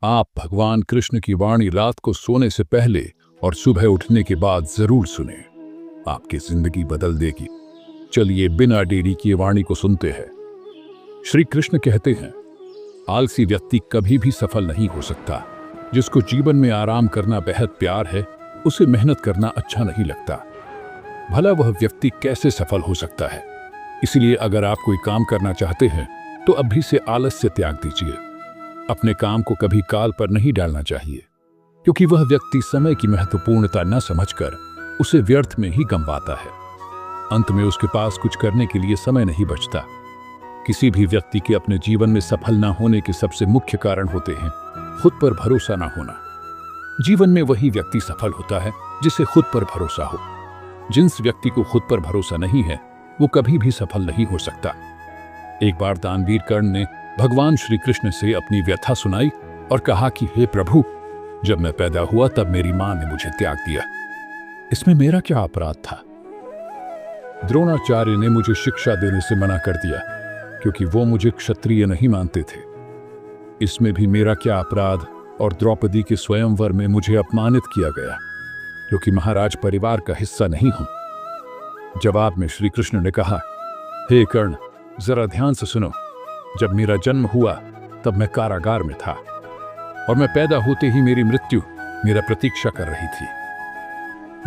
आप भगवान कृष्ण की वाणी रात को सोने से पहले और सुबह उठने के बाद जरूर सुने, आपकी जिंदगी बदल देगी। चलिए बिना देरी किए वाणी को सुनते हैं। श्री कृष्ण कहते हैं, आलसी व्यक्ति कभी भी सफल नहीं हो सकता। जिसको जीवन में आराम करना बेहद प्यार है, उसे मेहनत करना अच्छा नहीं लगता। भला वह व्यक्ति कैसे सफल हो सकता है? इसलिए अगर आप कोई काम करना चाहते हैं तो अभी से आलस्य त्याग दीजिए। अपने काम को कभी काल पर नहीं डालना चाहिए, क्योंकि वह व्यक्ति समय की महत्वपूर्णता न समझकर उसे व्यर्थ में ही गंवाता है। अंत में उसके पास कुछ करने के लिए समय नहीं बचता। किसी भी व्यक्ति के अपने जीवन में सफल न होने के सबसे मुख्य कारण होते हैं खुद पर भरोसा न होना। जीवन में वही व्यक्ति सफल होता है जिसे खुद पर भरोसा हो। जिस व्यक्ति को खुद पर भरोसा नहीं है वो कभी भी सफल नहीं हो सकता। एक बार दानवीर कर्ण ने भगवान श्री कृष्ण से अपनी व्यथा सुनाई और कहा कि हे प्रभु, जब मैं पैदा हुआ तब मेरी मां ने मुझे त्याग दिया। इसमें मेरा क्या अपराध था? द्रोणाचार्य ने मुझे शिक्षा देने से मना कर दिया क्योंकि वो मुझे क्षत्रिय नहीं मानते थे। इसमें भी मेरा क्या अपराध? और द्रौपदी के स्वयंवर में मुझे अपमानित किया गया क्योंकि महाराज परिवार का हिस्सा नहीं हूं। जवाब में श्री कृष्ण ने कहा, हे कर्ण, जरा ध्यान से सुनो। जब मेरा जन्म हुआ तब मैं कारागार में था और मैं पैदा होते ही मेरी मृत्यु मेरा प्रतीक्षा कर रही थी।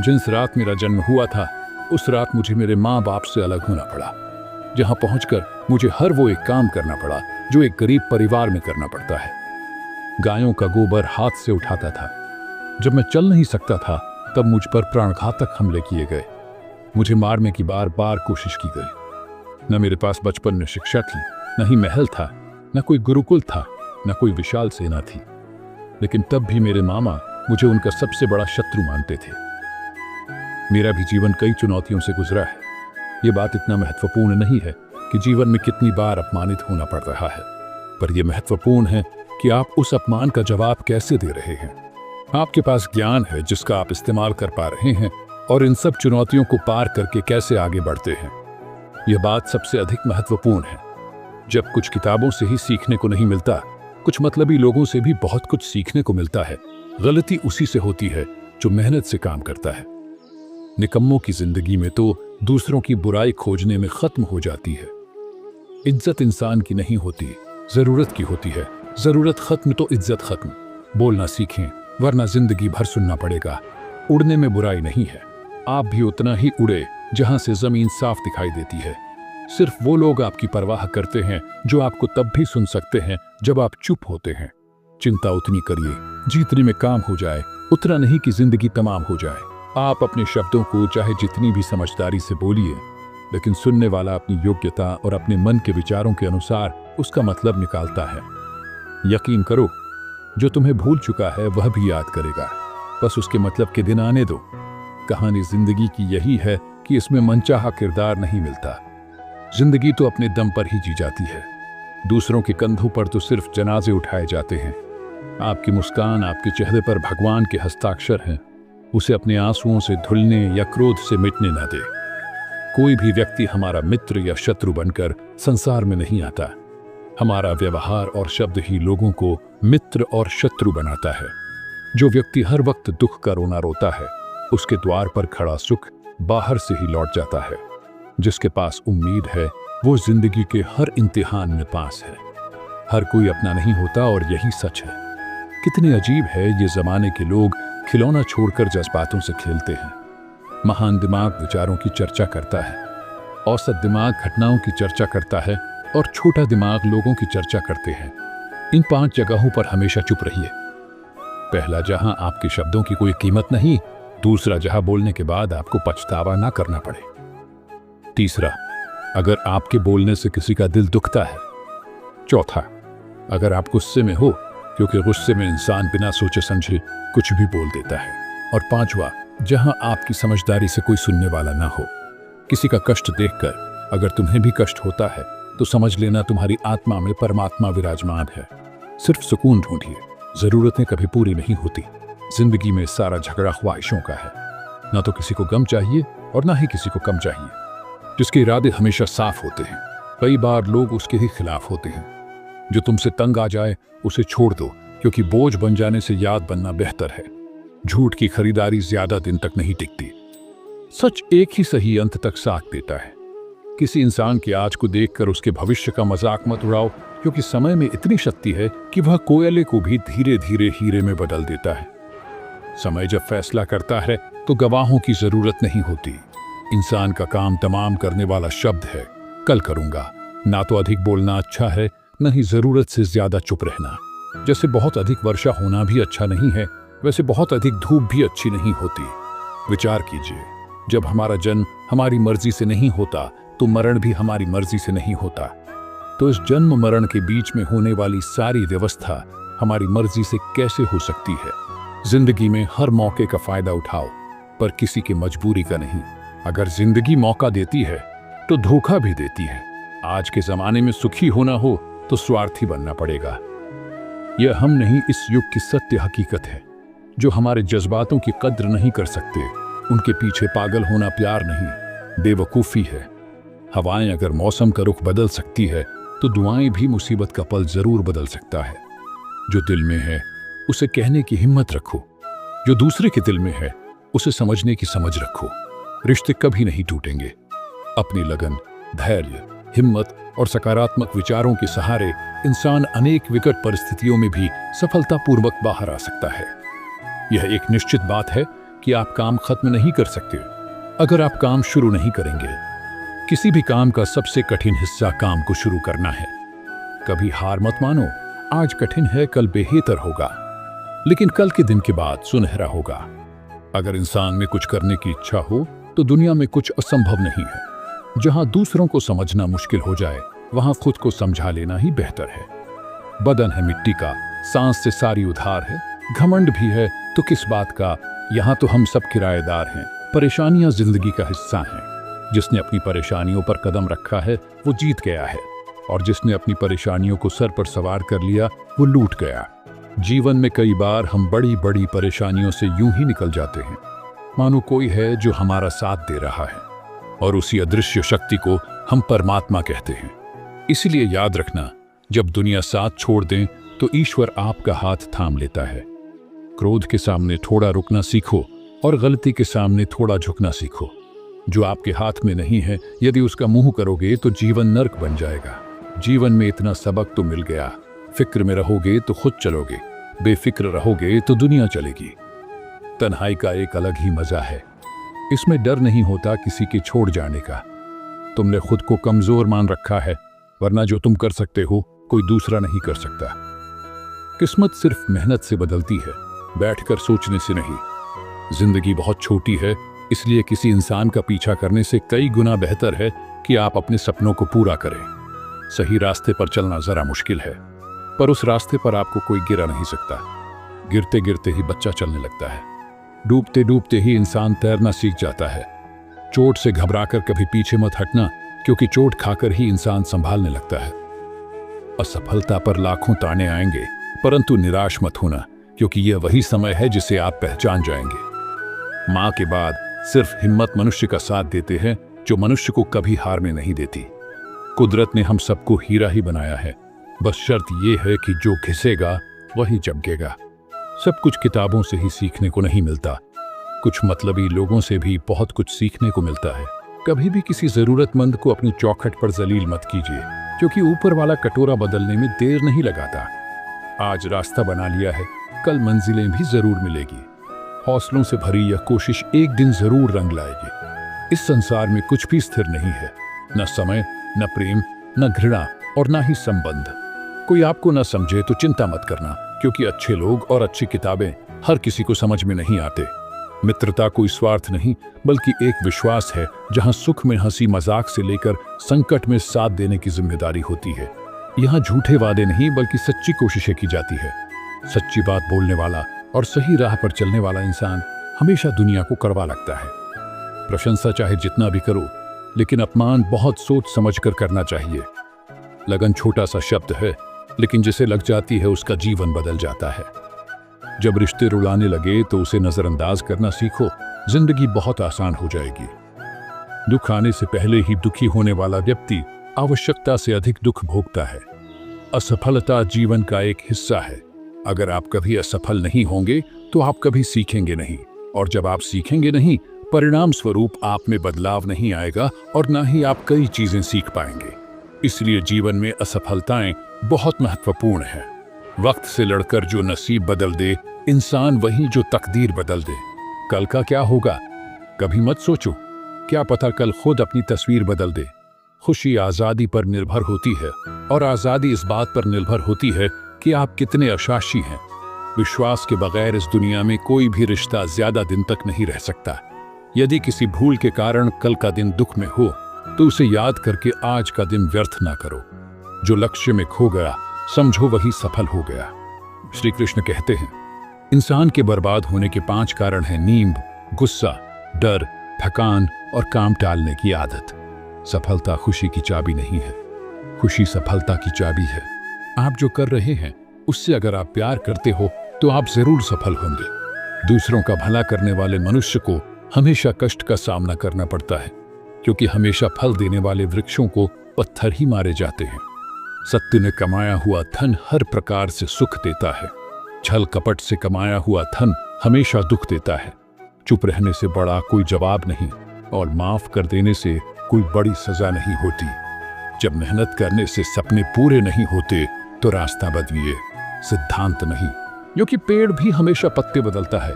जिस रात मेरा जन्म हुआ था उस रात मुझे मेरे माँ बाप से अलग होना पड़ा, जहां पहुंचकर मुझे हर वो एक काम करना पड़ा जो एक गरीब परिवार में करना पड़ता है। गायों का गोबर हाथ से उठाता था। जब मैं चल नहीं सकता था तब मुझ पर प्राणघातक हमले किए गए। मुझे मारने की बार बार कोशिश की गई। न मेरे पास बचपन में शिक्षा थी, न ही महल था, न कोई गुरुकुल था, न कोई विशाल सेना थी। लेकिन तब भी मेरे मामा मुझे उनका सबसे बड़ा शत्रु मानते थे। मेरा भी जीवन कई चुनौतियों से गुजरा है। ये बात इतना महत्वपूर्ण नहीं है कि जीवन में कितनी बार अपमानित होना पड़ रहा है, पर यह महत्वपूर्ण है कि आप उस अपमान का जवाब कैसे दे रहे हैं। आपके पास ज्ञान है जिसका आप इस्तेमाल कर पा रहे हैं और इन सब चुनौतियों को पार करके कैसे आगे बढ़ते हैं। यह बात सबसे अधिक महत्वपूर्ण है। जब कुछ किताबों से ही सीखने को नहीं मिलता, कुछ मतलबी लोगों से भी बहुत कुछ सीखने को मिलता है। गलती उसी से होती है जो मेहनत से काम करता है। निकम्मों की जिंदगी में तो दूसरों की बुराई खोजने में खत्म हो जाती है। इज्जत इंसान की नहीं होती, जरूरत की होती है। जरूरत खत्म तो इज्जत खत्म। बोलना सीखें, वरना जिंदगी भर सुनना पड़ेगा। उड़ने में बुराई नहीं है। आप भी उतना ही उड़े जहां से जमीन साफ दिखाई देती है। सिर्फ वो लोग आपकी परवाह करते हैं जो आपको तब भी सुन सकते हैं जब आप चुप होते हैं। चिंता उतनी करिए जितने में काम हो जाए, उतना नहीं कि जिंदगी तमाम हो जाए। आप अपने शब्दों को चाहे जितनी भी समझदारी से बोलिए, लेकिन सुनने वाला अपनी योग्यता और अपने मन के विचारों के अनुसार उसका मतलब निकालता है। यकीन करो, जो तुम्हें भूल चुका है वह भी याद करेगा। बस उसके मतलब के दिन आने दो। कहानी जिंदगी की यही है कि इसमें मनचाहा किरदार नहीं मिलता। जिंदगी तो अपने दम पर ही जी जाती है। दूसरों के कंधों पर तो सिर्फ जनाजे उठाए जाते हैं। आपकी मुस्कान आपके चेहरे पर भगवान के हस्ताक्षर हैं। उसे अपने आंसुओं से धुलने या क्रोध से मिटने न दे। कोई भी व्यक्ति हमारा मित्र या शत्रु बनकर संसार में नहीं आता। हमारा व्यवहार और शब्द ही लोगों को मित्र और शत्रु बनाता है। जो व्यक्ति हर वक्त दुख का रोना रोता है, उसके द्वार पर खड़ा सुख बाहर से ही लौट जाता है। जिसके पास उम्मीद है वो जिंदगी के हर इम्तिहान में पास है। हर कोई अपना नहीं होता और यही सच है। कितने अजीब है ये जमाने के लोग खिलौना छोड़कर जज्बातों से खेलते हैं। महान दिमाग विचारों की चर्चा करता है, औसत दिमाग घटनाओं की चर्चा करता है और छोटा दिमाग लोगों की चर्चा करते हैं। इन 5 जगहों पर हमेशा चुप रहिए। पहला, जहां आपके शब्दों की कोई कीमत नहीं। दूसरा, जहां बोलने के बाद आपको पछतावा ना करना पड़े। तीसरा, अगर आपके बोलने से किसी का दिल दुखता है। चौथा, अगर आप गुस्से में हो, क्योंकि गुस्से में इंसान बिना सोचे समझे कुछ भी बोल देता है। और पांचवा, जहां आपकी समझदारी से कोई सुनने वाला ना हो। किसी का कष्ट देखकर अगर तुम्हें भी कष्ट होता है तो समझ लेना तुम्हारी आत्मा में परमात्मा विराजमान है। सिर्फ सुकून ढूंढिए। जरूरतें कभी पूरी नहीं होती। जिंदगी में सारा झगड़ा ख्वाहिशों का है। ना तो किसी को गम चाहिए और ना ही किसी को कम चाहिए। जिसके इरादे हमेशा साफ होते हैं, कई बार लोग उसके ही खिलाफ होते हैं। जो तुमसे तंग आ जाए उसे छोड़ दो, क्योंकि बोझ बन जाने से याद बनना बेहतर है। झूठ की खरीदारी ज्यादा दिन तक नहीं टिकती। सच एक ही सही अंत तक साथ देता है। किसी इंसान के आज को देखकर उसके भविष्य का मजाक मत उड़ाओ, क्योंकि समय में इतनी शक्ति है कि वह कोयले को भी धीरे धीरे हीरे में बदल देता है। समय जब फैसला करता है तो गवाहों की जरूरत नहीं होती। इंसान का काम तमाम करने वाला शब्द है, कल करूंगा। ना तो अधिक बोलना अच्छा है, न ही जरूरत से ज्यादा चुप रहना। जैसे बहुत अधिक वर्षा होना भी अच्छा नहीं है, वैसे बहुत अधिक धूप भी अच्छी नहीं होती। विचार कीजिए, जब हमारा जन्म हमारी मर्जी से नहीं होता तो मरण भी हमारी मर्जी से नहीं होता। तो इस जन्म मरण के बीच में होने वाली सारी व्यवस्था हमारी मर्जी से कैसे हो सकती है? जिंदगी में हर मौके का फायदा उठाओ, पर किसी की मजबूरी का नहीं। अगर जिंदगी मौका देती है तो धोखा भी देती है। आज के जमाने में सुखी होना हो तो स्वार्थी बनना पड़ेगा। यह हम नहीं, इस युग की सत्य हकीकत है। जो हमारे जज्बातों की कद्र नहीं कर सकते, उनके पीछे पागल होना प्यार नहीं, बेवकूफ़ी है। हवाएं अगर मौसम का रुख बदल सकती है तो दुआएं भी मुसीबत का पल जरूर बदल सकता है। जो दिल में है उसे कहने की हिम्मत रखो, जो दूसरे के दिल में है उसे समझने की समझ रखो। रिश्ते कभी नहीं टूटेंगे। अपनी लगन, धैर्य, हिम्मत और सकारात्मक विचारों के सहारे इंसान अनेक विकट परिस्थितियों में भी सफलतापूर्वक बाहर आ सकता है। यह एक निश्चित बात है कि आप काम खत्म नहीं कर सकते अगर आप काम शुरू नहीं करेंगे। किसी भी काम का सबसे कठिन हिस्सा काम को शुरू करना है। कभी हार मत मानो, आज कठिन है कल बेहतर होगा, लेकिन कल के दिन के बाद सुनहरा होगा। अगर इंसान में कुछ करने की इच्छा हो तो दुनिया में कुछ असंभव नहीं है। जहां दूसरों को समझना मुश्किल हो जाए, वहां खुद को समझा लेना ही बेहतर है। बदन है मिट्टी का, सांस से सारी उधार है। घमंड भी है तो किस बात का, यहाँ तो हम सब किराएदार हैं। परेशानियां जिंदगी का हिस्सा हैं। जिसने अपनी परेशानियों पर कदम रखा है वो जीत गया है, और जिसने अपनी परेशानियों को सर पर सवार कर लिया वो लूट गया। जीवन में कई बार हम बड़ी बड़ी परेशानियों से यूं ही निकल जाते हैं, मानो कोई है जो हमारा साथ दे रहा है, और उसी अदृश्य शक्ति को हम परमात्मा कहते हैं। इसलिए याद रखना, जब दुनिया साथ छोड़ दें तो ईश्वर आपका हाथ थाम लेता है। क्रोध के सामने थोड़ा रुकना सीखो और गलती के सामने थोड़ा झुकना सीखो। जो आपके हाथ में नहीं है, यदि उसका मुंह करोगे तो जीवन नर्क बन जाएगा। जीवन में इतना सबक तो मिल गया, फिक्र में रहोगे तो खुद चलोगे, बेफिक्र रहोगे तो दुनिया चलेगी। तन्हाई का एक अलग ही मजा है। इसमें डर नहीं होता किसी के छोड़ जाने का। तुमने खुद को कमजोर मान रखा है, वरना जो तुम कर सकते हो कोई दूसरा नहीं कर सकता। किस्मत सिर्फ मेहनत से बदलती है, बैठकर सोचने से नहीं। जिंदगी बहुत छोटी है, इसलिए किसी इंसान का पीछा करने से कई गुना बेहतर है कि आप अपने सपनों को पूरा करें। सही रास्ते पर चलना जरा मुश्किल है, पर उस रास्ते पर आपको कोई गिरा नहीं सकता। गिरते गिरते ही बच्चा चलने लगता है, डूबते डूबते ही इंसान तैरना सीख जाता है। चोट से घबराकर कभी पीछे मत हटना, क्योंकि चोट खाकर ही इंसान संभालने लगता है। असफलता पर लाखों ताने आएंगे, परंतु निराश मत होना, क्योंकि यह वही समय है जिसे आप पहचान जाएंगे। माँ के बाद सिर्फ हिम्मत मनुष्य का साथ देते हैं, जो मनुष्य को कभी हारने नहीं देती। कुदरत ने हम सबको हीरा ही बनाया है, बस शर्त यह है कि जो घिसेगा वही चमकेगा। सब कुछ किताबों से ही सीखने को नहीं मिलता, कुछ मतलबी लोगों से भी बहुत कुछ सीखने को मिलता है। कभी भी किसी जरूरतमंद को अपनी चौखट पर जलील मत कीजिए, क्योंकि ऊपर वाला कटोरा बदलने में देर नहीं लगाता। आज रास्ता बना लिया है, कल मंजिलें भी जरूर मिलेगी। हौसलों से भरी यह कोशिश एक दिन जरूर रंग लाएगी। इस संसार में कुछ भी स्थिर नहीं है, न समय, न प्रेम, न घृणा और न ही संबंध। कोई आपको न समझे तो चिंता मत करना, क्योंकि अच्छे लोग और अच्छी किताबें हर किसी को समझ में नहीं आते। मित्रता कोई स्वार्थ नहीं, बल्कि एक विश्वास है, जहां सुख में हंसी मजाक से लेकर संकट में साथ देने की जिम्मेदारी होती है। यहाँ झूठे वादे नहीं, बल्कि सच्ची कोशिशें की जाती है। सच्ची बात बोलने वाला और सही राह पर चलने वाला इंसान हमेशा दुनिया को कड़वा लगता है। प्रशंसा चाहे जितना भी करो, लेकिन अपमान बहुत सोच समझ कर करना चाहिए। लगन छोटा सा शब्द है, लेकिन जिसे लग जाती है उसका जीवन बदल जाता है। जब रिश्ते रुलाने लगे तो उसे नजरअंदाज करना सीखो, जिंदगी बहुत आसान हो जाएगी। दुख आने से पहले ही दुखी होने वाला व्यक्ति आवश्यकता से अधिक दुख भोगता है। असफलता जीवन का एक हिस्सा है, अगर आप कभी असफल नहीं होंगे तो आप कभी सीखेंगे नहीं, और जब आप सीखेंगे नहीं, परिणाम स्वरूप आप में बदलाव नहीं आएगा और ना ही आप कई चीजें सीख पाएंगे। इसलिए जीवन में असफलताएं बहुत महत्वपूर्ण हैं। वक्त से लड़कर जो नसीब बदल दे, इंसान वही जो तकदीर बदल दे। कल का क्या होगा कभी मत सोचो, क्या पता कल खुद अपनी तस्वीर बदल दे। खुशी आज़ादी पर निर्भर होती है, और आज़ादी इस बात पर निर्भर होती है कि आप कितने आशासी हैं। विश्वास के बगैर इस दुनिया में कोई भी रिश्ता ज्यादा दिन तक नहीं रह सकता। यदि किसी भूल के कारण कल का दिन दुख में हो तो उसे याद करके आज का दिन व्यर्थ ना करो। जो लक्ष्य में खो गया समझो वही सफल हो गया। श्री कृष्ण कहते हैं, इंसान के बर्बाद होने के 5 कारण हैं: नींद, गुस्सा, डर, थकान और काम टालने की आदत। सफलता खुशी की चाबी नहीं है, खुशी सफलता की चाबी है। आप जो कर रहे हैं उससे अगर आप प्यार करते हो तो आप जरूर सफल होंगे। दूसरों का भला करने वाले मनुष्य को हमेशा कष्ट का सामना करना पड़ता है, क्योंकि हमेशा फल देने वाले वृक्षों को पत्थर ही मारे जाते हैं। सत्य में कमाया हुआ धन हर प्रकार से सुख देता है, छल कपट से कमाया हुआ धन हमेशा दुख देता है। चुप रहने से बड़ा कोई जवाब नहीं, और माफ कर देने से कोई बड़ी सजा नहीं होती। जब मेहनत करने से सपने पूरे नहीं होते तो रास्ता बदलिए, सिद्धांत नहीं, क्योंकि पेड़ भी हमेशा पत्ते बदलता है,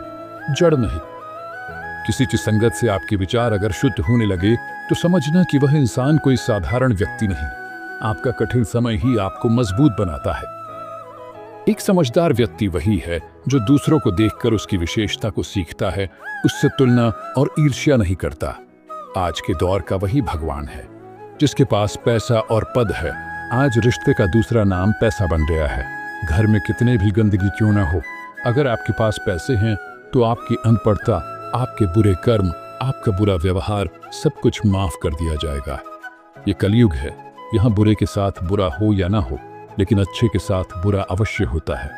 जड़ नहीं। किसी की संगत से आपके विचार अगर शुद्ध होने लगे तो समझना कि वह इंसान कोई साधारण व्यक्ति नहीं, आपका कठिन समय ही आपको मजबूत बनाता है। एक समझदार व्यक्ति वही है जो दूसरों को देखकर उसकी विशेषता को सीखता है, उससे तुलना और ईर्ष्या नहीं करता। आज के दौर का वही भगवान है जिसके पास पैसा और पद है। आज रिश्ते का दूसरा नाम पैसा बन गया है। घर में कितने भी गंदगी क्यों ना हो, अगर आपके पास पैसे हैं तो आपकी अनपढ़ता, आपके बुरे कर्म, आपका बुरा व्यवहार सब कुछ माफ कर दिया जाएगा। ये कलयुग है, यहाँ बुरे के साथ बुरा हो या ना हो, लेकिन अच्छे के साथ बुरा अवश्य होता है।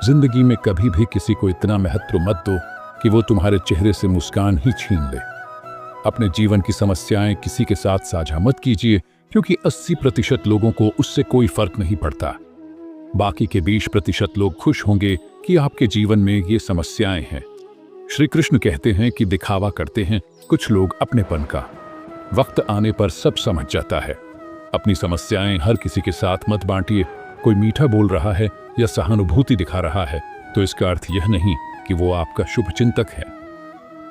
जिंदगी में कभी भी किसी को इतना महत्व मत दो कि वो तुम्हारे चेहरे से मुस्कान ही छीन ले। अपने जीवन की समस्याएं किसी के साथ साझा मत कीजिए, क्योंकि 80% लोगों को उससे कोई फर्क नहीं पड़ता। बाकी के 20% लोग खुश होंगे कि आपके जीवन में ये समस्याएं हैं। श्री कृष्ण कहते हैं कि दिखावा करते हैं कुछ लोग अपनेपन का, वक्त आने पर सब समझ जाता है। अपनी समस्याएं हर किसी के साथ मत बांटिए। कोई मीठा बोल रहा है या सहानुभूति दिखा रहा है तो इसका अर्थ यह नहीं कि वो आपका शुभचिंतक है।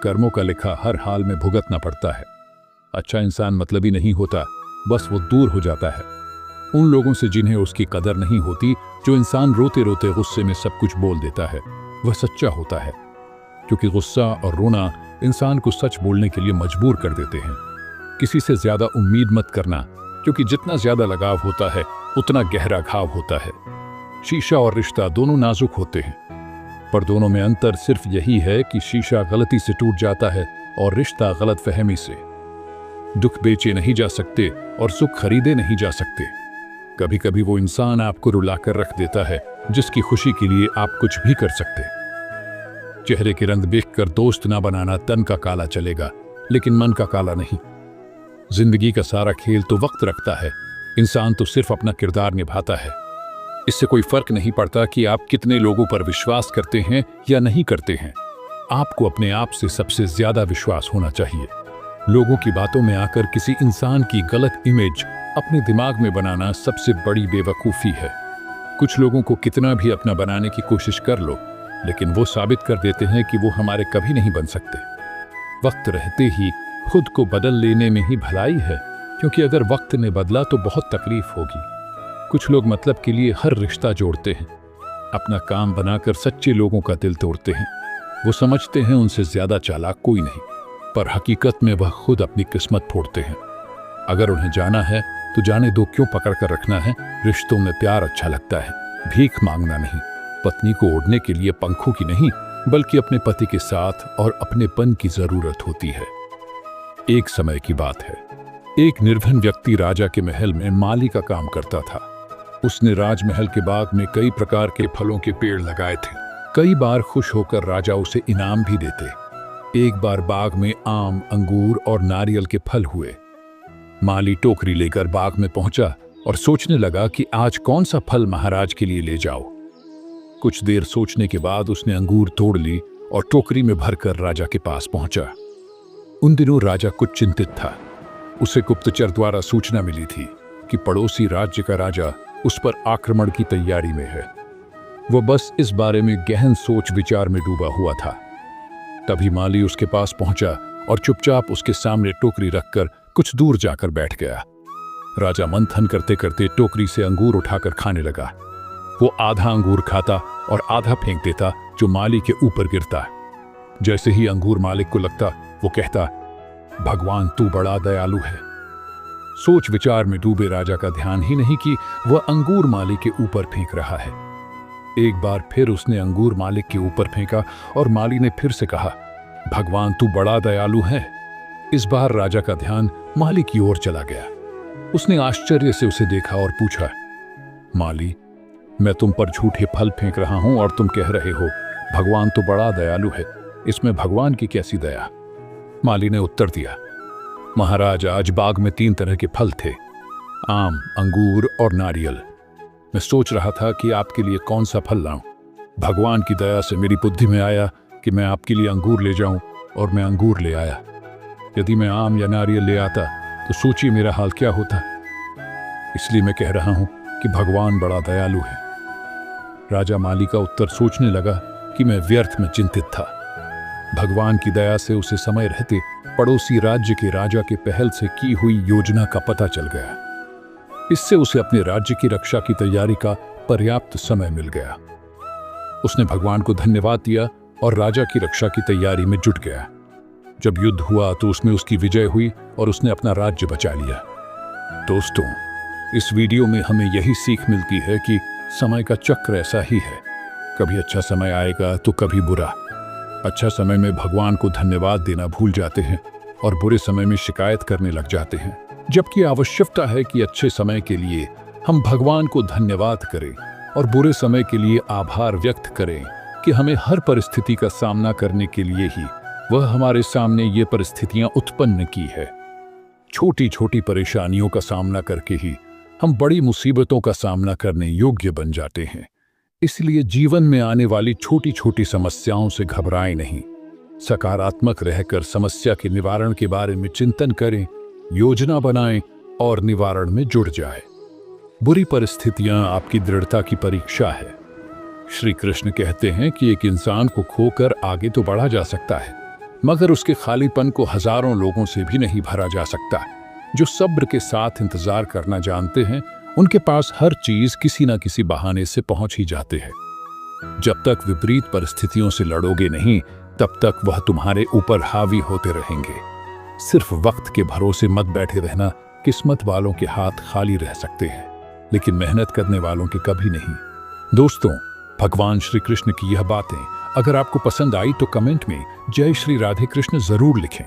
कर्मों का लेखा हर हाल में भुगतना पड़ता है। अच्छा इंसान मतलबी नहीं होता, बस वो दूर हो जाता है उन लोगों से जिन्हें उसकी कदर नहीं होती। जो इंसान रोते रोते गुस्से में सब कुछ बोल देता है वह सच्चा होता है, क्योंकि गुस्सा और रोना इंसान को सच बोलने के लिए मजबूर कर देते हैं। किसी से ज्यादा उम्मीद मत करना, क्योंकि जितना ज्यादा लगाव होता है उतना गहरा घाव होता है। शीशा और रिश्ता दोनों नाजुक होते हैं, पर दोनों में अंतर सिर्फ यही है कि शीशा गलती से टूट जाता है और रिश्ता गलतफहमी से। दुख बेचे नहीं जा सकते और सुख खरीदे नहीं जा सकते। कभी कभी वो इंसान आपको रुलाकर रख देता है जिसकी खुशी के लिए आप कुछ भी कर सकते। चेहरे के रंग देखकर दोस्त ना बनाना, तन का काला चलेगा लेकिन मन का काला नहीं। जिंदगी का सारा खेल तो वक्त रखता है, इंसान तो सिर्फ अपना किरदार निभाता है। इससे कोई फर्क नहीं पड़ता कि आप कितने लोगों पर विश्वास करते हैं या नहीं करते हैं। आपको अपने आप से सबसे ज्यादा विश्वास होना चाहिए। लोगों की बातों में आकर किसी इंसान की गलत इमेज अपने दिमाग में बनाना सबसे बड़ी बेवकूफ़ी है। कुछ लोगों को कितना भी अपना बनाने की कोशिश कर लो, लेकिन वो साबित कर देते हैं कि वो हमारे कभी नहीं बन सकते। वक्त रहते ही खुद को बदल लेने में ही भलाई है, क्योंकि अगर वक्त ने बदला तो बहुत तकलीफ होगी। कुछ लोग मतलब के लिए हर रिश्ता जोड़ते हैं, अपना काम बनाकर सच्चे लोगों का दिल तोड़ते हैं। वो समझते हैं उनसे ज्यादा चालाक कोई नहीं, पर हकीकत में वह खुद अपनी किस्मत फोड़ते हैं। अगर उन्हें जाना है तो जाने दो, क्यों पकड़ कर रखना है। रिश्तों में प्यार अच्छा लगता है, भीख मांगना नहीं। पत्नी को ओढ़ने के लिए पंखों की नहीं, बल्कि अपने पति के साथ और अपनेपन की जरूरत होती है। एक समय की बात है, एक निर्धन व्यक्ति राजा के महल में माली का काम करता था। उसने राजमहल के बाग में कई प्रकार के फलों के पेड़ लगाए थे। कई बार खुश होकर राजा उसे इनाम भी देते। एक बार बाग में आम, अंगूर और नारियल के फल हुए। माली टोकरी लेकर बाग में पहुंचा और सोचने लगा कि आज कौन सा फल महाराज के लिए ले जाओ। कुछ देर सोचने के बाद उसने अंगूर तोड़ ली और टोकरी में भरकर राजा के पास पहुंचा। उन दिनों राजा कुछ चिंतित था। उसे गुप्तचर द्वारा सूचना मिली थी कि पड़ोसी राज्य का राजा उस पर आक्रमण की तैयारी में है। वो बस इस बारे में गहन सोच विचार में डूबा हुआ था। तभी माली उसके पास पहुंचा और चुपचाप उसके सामने टोकरी रखकर कुछ दूर जाकर बैठ गया। राजा मंथन करते करते टोकरी से अंगूर उठाकर खाने लगा। वो आधा अंगूर खाता और आधा फेंक देता, जो माली के ऊपर गिरता। जैसे ही अंगूर मालिक को लगता, वो कहता, भगवान तू बड़ा दयालु है। सोच विचार में डूबे राजा का ध्यान ही नहीं कि वह अंगूर माली के ऊपर फेंक रहा है। एक बार फिर उसने अंगूर मालिक के ऊपर फेंका और माली ने फिर से कहा, भगवान तू बड़ा दयालु है। इस बार राजा का ध्यान माली की ओर चला गया। उसने आश्चर्य से उसे देखा और पूछा, माली, मैं तुम पर झूठे फल फेंक रहा हूं और तुम कह रहे हो भगवान तो बड़ा दयालु है, इसमें भगवान की कैसी दया? माली ने उत्तर दिया, महाराज, आज बाग में 3 तरह के फल थे, आम, अंगूर और नारियल। मैं सोच रहा था कि आपके लिए कौन सा फल लाऊं। भगवान की दया से मेरी बुद्धि में आया कि मैं आपके लिए अंगूर ले जाऊं, और मैं अंगूर ले आया। यदि मैं आम या नारियल ले आता तो सोचिए मेरा हाल क्या होता। इसलिए मैं कह रहा हूं कि भगवान बड़ा दयालु है। राजा माली का उत्तर सोचने लगा कि मैं व्यर्थ में चिंतित था। भगवान की दया से उसे समय रहते पड़ोसी राज्य के राजा के पहल से की हुई योजना का पता चल गया। इससे उसे अपने राज्य की रक्षा की तैयारी का पर्याप्त समय मिल गया। उसने भगवान को धन्यवाद दिया और राजा की रक्षा की तैयारी में जुट गया। जब युद्ध हुआ तो उसमें उसकी विजय हुई और उसने अपना राज्य बचा लिया। दोस्तों, इस वीडियो में हमें यही सीख मिलती है कि समय का चक्र ऐसा ही है, कभी अच्छा समय आएगा तो कभी बुरा। अच्छा समय में भगवान को धन्यवाद देना भूल जाते हैं और बुरे समय में शिकायत करने लग जाते हैं, जबकि आवश्यकता है कि अच्छे समय के लिए हम भगवान को धन्यवाद करें और बुरे समय के लिए आभार व्यक्त करें कि हमें हर परिस्थिति का सामना करने के लिए ही वह हमारे सामने ये परिस्थितियां उत्पन्न की है। छोटी छोटी परेशानियों का सामना करके ही हम बड़ी मुसीबतों का सामना करने योग्य बन जाते हैं। इसलिए जीवन में आने वाली छोटी छोटी समस्याओं से घबराएं नहीं, सकारात्मक रहकर समस्या के निवारण के बारे में चिंतन करें, योजना बनाएं और निवारण में जुट जाएं। बुरी परिस्थितियां आपकी दृढ़ता की परीक्षा है। श्री कृष्ण कहते हैं कि एक इंसान को खोकर आगे तो बढ़ा जा सकता है, मगर उसके खालीपन को हजारों लोगों से भी नहीं भरा जा सकता। जो सब्र के साथ इंतजार करना जानते हैं, उनके पास हर चीज किसी न किसी बहाने से पहुंच ही जाते हैं। जब तक विपरीत परिस्थितियों से लड़ोगे नहीं, तब तक वह तुम्हारे ऊपर हावी होते रहेंगे। सिर्फ वक्त के भरोसे मत बैठे रहना। किस्मत वालों के हाथ खाली रह सकते हैं, लेकिन मेहनत करने वालों के कभी नहीं। दोस्तों, भगवान श्री कृष्ण की यह बातें अगर आपको पसंद आई तो कमेंट में जय श्री राधे कृष्ण जरूर लिखें।